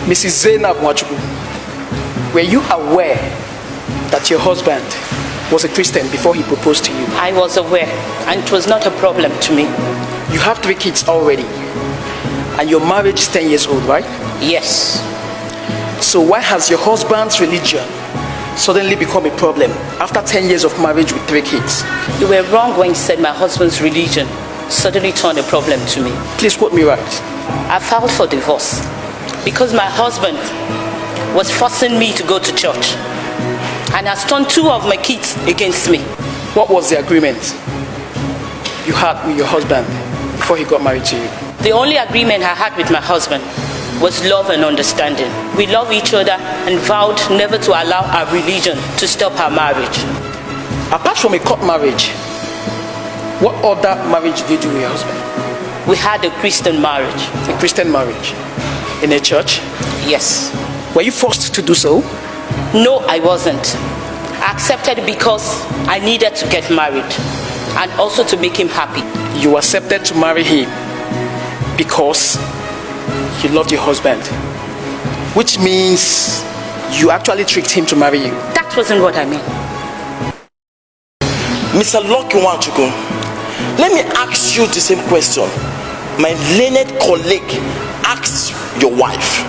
Mrs. Zainab Mwachuku, were you aware that your husband was a Christian before he proposed to you? I was aware, and it was not a problem to me. You have 3 kids already, and your marriage is 10 years old, right? Yes. So why has your husband's religion suddenly become a problem after 10 years of marriage with 3 kids? You were wrong when you said my husband's religion suddenly turned a problem to me. Please quote me right. I filed for divorce because my husband was forcing me to go to church and has turned 2 of my kids against me. What was the agreement you had with your husband before he got married to you? The only agreement I had with my husband was love and understanding. We love each other and vowed never to allow our religion to stop our marriage. Apart from a court marriage, what other marriage did you do with your husband? We had a Christian marriage. A Christian marriage? In a church? Yes. Were you forced to do so? No, I wasn't. I accepted because I needed to get married and also to make him happy. You accepted to marry him because you loved your husband, which means you actually tricked him to marry you. That wasn't what I meant. Mr. Lucky Wanchuku, let me ask you the same question my learned colleague asked your wife.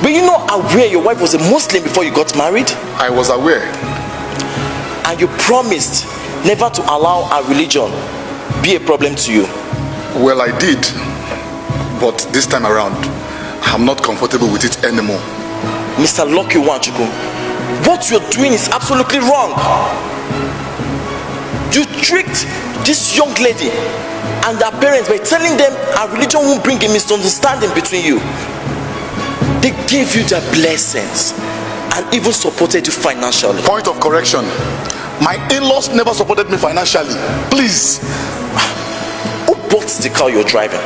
Were you not aware your wife was a Muslim before you got married? I was aware. And you promised never to allow our religion be a problem to you? Well, I did. But this time around, I'm not comfortable with it anymore. Mr. Lucky Wanchuku, what you're doing is absolutely wrong. You tricked this young lady and her parents by telling them our religion won't bring a misunderstanding between you. They gave you their blessings and even supported you financially. Point of correction. My in-laws never supported me financially. Please. Who bought the car you're driving?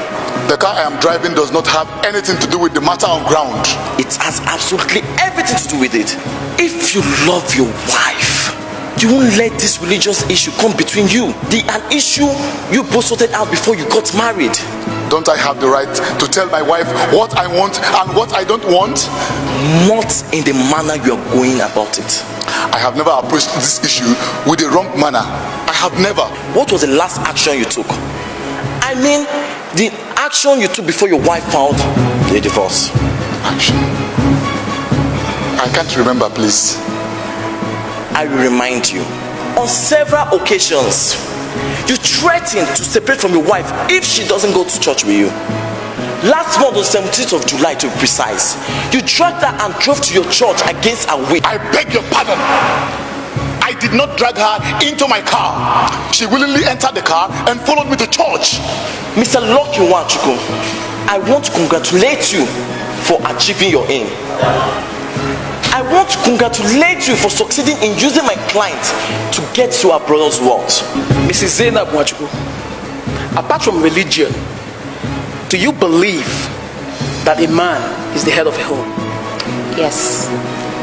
The car I am driving does not have anything to do with the matter on ground. It has absolutely everything to do with it. If you love your wife, you won't let this religious issue come between you. An issue you both sorted out before you got married. Don't I have the right to tell my wife what I want and what I don't want? Not in the manner you are going about it. I have never approached this issue with the wrong manner. I have never. What was the last action you took? I mean, the action you took before your wife filed the divorce. Action? I can't remember, please. I will remind you. On several occasions, you threatened to separate from your wife if she doesn't go to church with you. Last month, on 17th of July to be precise, you dragged her and drove to your church against her will. I beg your pardon. I did not drag her into my car. She willingly entered the car and followed me to church. Mr. Lucky Wanchuku, I want to congratulate you for achieving your aim. I want to congratulate you for succeeding in using my client to get to our brother's world. Mrs. Zainab Mwachuku, apart from religion, do you believe that a man is the head of a home? Yes.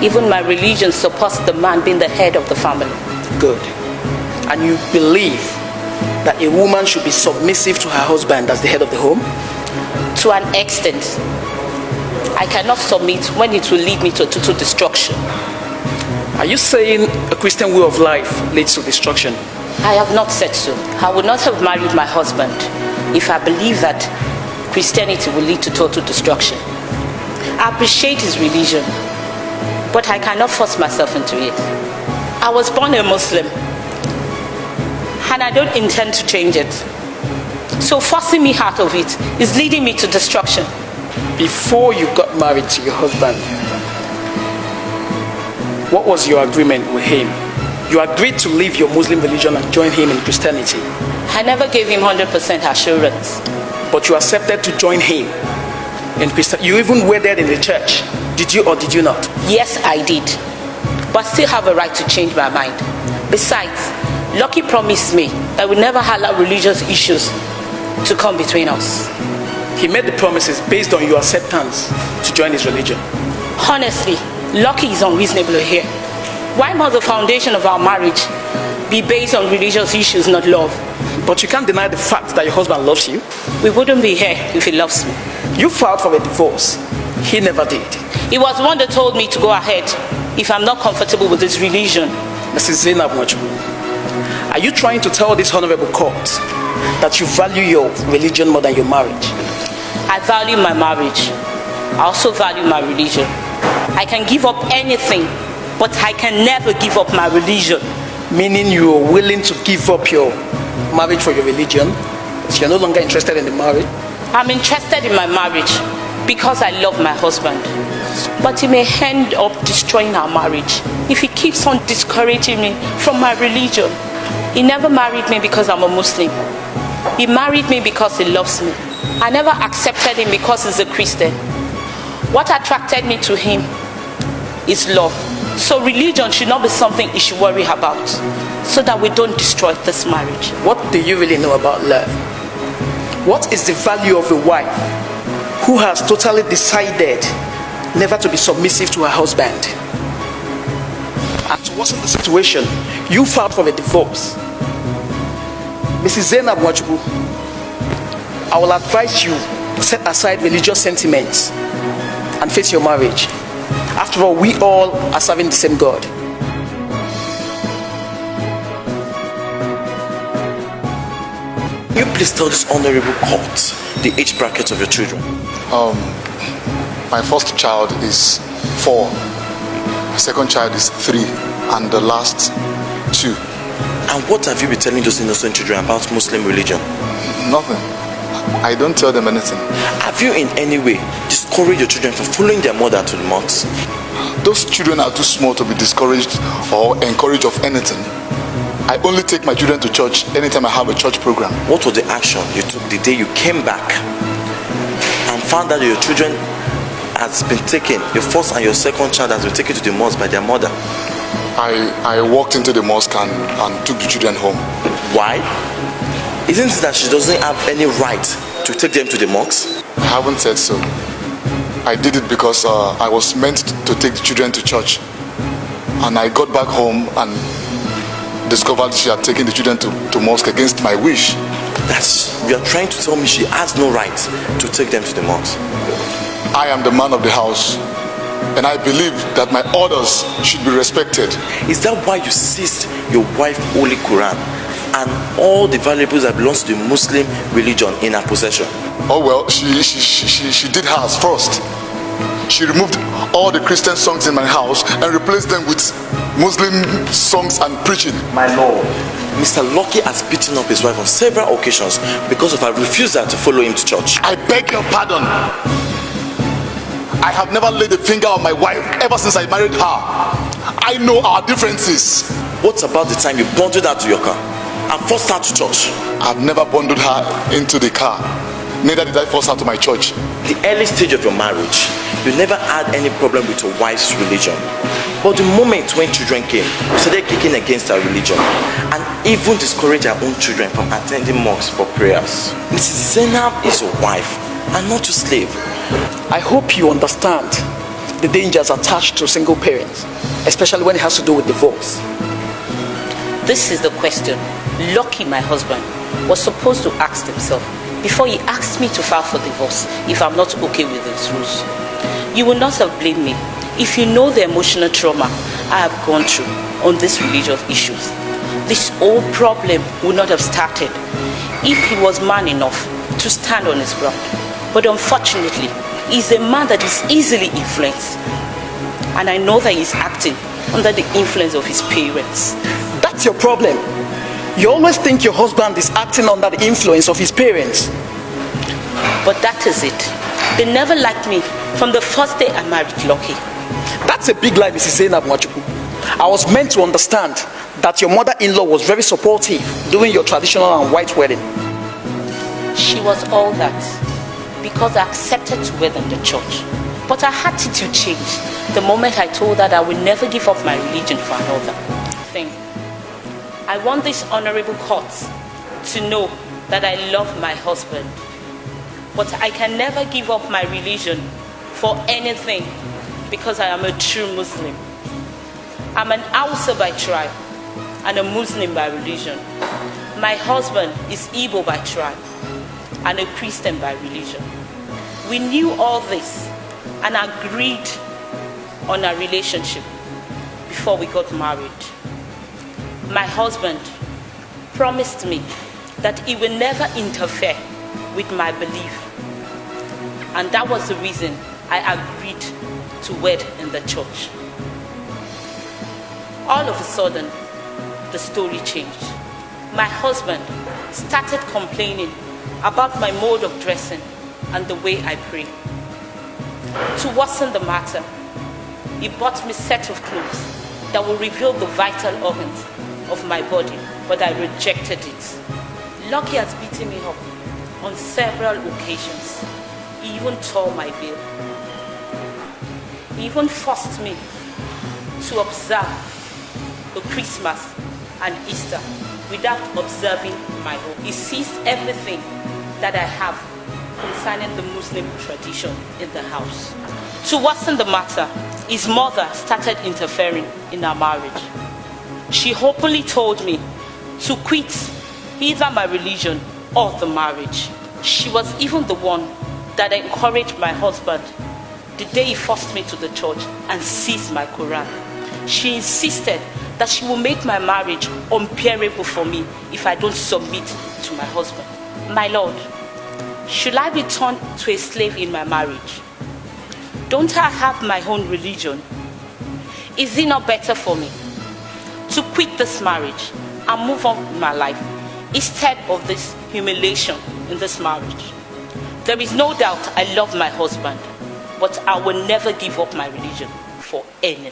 Even my religion supports the man being the head of the family. Good. And you believe that a woman should be submissive to her husband as the head of the home? To an extent. I cannot submit when it will lead me to total destruction. Are you saying a Christian way of life leads to destruction? I have not said so. I would not have married my husband if I believed that Christianity will lead to total destruction. I appreciate his religion, but I cannot force myself into it. I was born a Muslim, and I don't intend to change it. So forcing me out of it is leading me to destruction. Before you got married to your husband, what was your agreement with him? You agreed to leave your Muslim religion and join him in Christianity. I never gave him 100% assurance. But you accepted to join him in Christianity. You even wedded in the church. Did you or did you not? Yes, I did. But I still have a right to change my mind. Besides, Lucky promised me that we never allow religious issues to come between us. He made the promises based on your acceptance to join his religion. Honestly, Lucky is unreasonable here. Why must the foundation of our marriage be based on religious issues, not love? But you can't deny the fact that your husband loves you. We wouldn't be here if he loves me. You filed for a divorce He never did. He was the one that told me to go ahead if I'm not comfortable with this religion. Mrs. Zainab Mwachubu, are you trying to tell this honorable court that you value your religion more than your marriage? I value my marriage. I also value my religion. I can give up anything, but I can never give up my religion. Meaning you are willing to give up your marriage for your religion, but you're no longer interested in the marriage? I'm interested in my marriage because I love my husband. But he may end up destroying our marriage if he keeps on discouraging me from my religion. He never married me because I'm a Muslim. He married me because he loves me. I never accepted him because he's a Christian. What attracted me to him is love. So religion should not be something he should worry about, so that we don't destroy this marriage. What do you really know about love? What is the value of a wife who has totally decided never to be submissive to her husband? And to worsen the situation, you filed for a divorce. Mrs. Zainab Mwachubu, I will advise you to set aside religious sentiments and face your marriage. After all, we all are serving the same God. You please tell this honorable court the age bracket of your children. My first child is 4, my second child is 3, and the last 2. And what have you been telling those innocent children about Muslim religion? Nothing. I don't tell them anything. Have you in any way discouraged your children from following their mother to the mosque? Those children are too small to be discouraged or encouraged of anything. I only take my children to church anytime I have a church program. What was the action you took the day you came back and found that your children has been taken, your first and your second child has been taken to the mosque by their mother? I walked into the mosque and took the children home. Why? Isn't it that she doesn't have any right to take them to the mosque? I haven't said so. I did it because I was meant to take the children to church. And I got back home and discovered she had taken the children to mosque against my wish. You are trying to tell me she has no right to take them to the mosque? I am the man of the house, and I believe that my orders should be respected. Is that why you seized your wife's holy Qur'an and all the valuables that belongs to the Muslim religion in her possession? Oh well, she did hers first. She removed all the Christian songs in my house and replaced them with Muslim songs and preaching. My lord, Mr. Lucky has beaten up his wife on several occasions because of her refusal to follow him to church. I beg your pardon. I have never laid a finger on my wife ever since I married her. I know our differences. What about the time you bundled her to your car and forced her to church? I've never bundled her into the car. Neither did I force her to my church. The early stage of your marriage, you never had any problem with your wife's religion. But the moment when children came, you started kicking against her religion and even discouraged her own children from attending mosques for prayers. Mrs. Zainab is your wife and not your slave. I hope you understand the dangers attached to single parents, especially when it has to do with divorce. This is the question Lucky, my husband, was supposed to ask himself before he asked me to file for divorce if I'm not okay with his rules. You will not have blamed me if you know the emotional trauma I have gone through on these religious issues. This whole problem would not have started if he was man enough to stand on his ground. But unfortunately, he's a man that is easily influenced. And I know that he's acting under the influence of his parents. That's your problem. You always think your husband is acting under the influence of his parents. But that is it. They never liked me from the first day I married Lucky. That's a big lie, Mrs. Zainab Mwachubu. I was meant to understand that your mother-in-law was very supportive during your traditional and white wedding. She was all that because I accepted to wed in the church. But her attitude changed the moment I told her that I would never give up my religion for another thing. I want this honorable court to know that I love my husband. But I can never give up my religion for anything because I am a true Muslim. I'm an Hausa by tribe and a Muslim by religion. My husband is Igbo by tribe and a Christian by religion. We knew all this and agreed on a relationship before we got married. My husband promised me that he will never interfere with my belief, and that was the reason I agreed to wed in the church. All of a sudden, the story changed. My husband started complaining about my mode of dressing and the way I pray. To worsen the matter, he bought me a set of clothes that will reveal the vital organs of my body, but I rejected it. Lucky has beaten me up on several occasions. He even tore my veil. He even forced me to observe the Christmas and Easter without observing my own. He seized everything that I have concerning the Muslim tradition in the house. To worsen the matter, his mother started interfering in our marriage. She openly told me to quit either my religion or the marriage. She was even the one that encouraged my husband the day he forced me to the church and seized my Qur'an. She insisted that she will make my marriage unbearable for me if I don't submit to my husband. My Lord, should I be turned to a slave in my marriage? Don't I have my own religion? Is it not better for me to quit this marriage and move on with my life instead of this humiliation in this marriage? There is no doubt I love my husband, but I will never give up my religion for anything.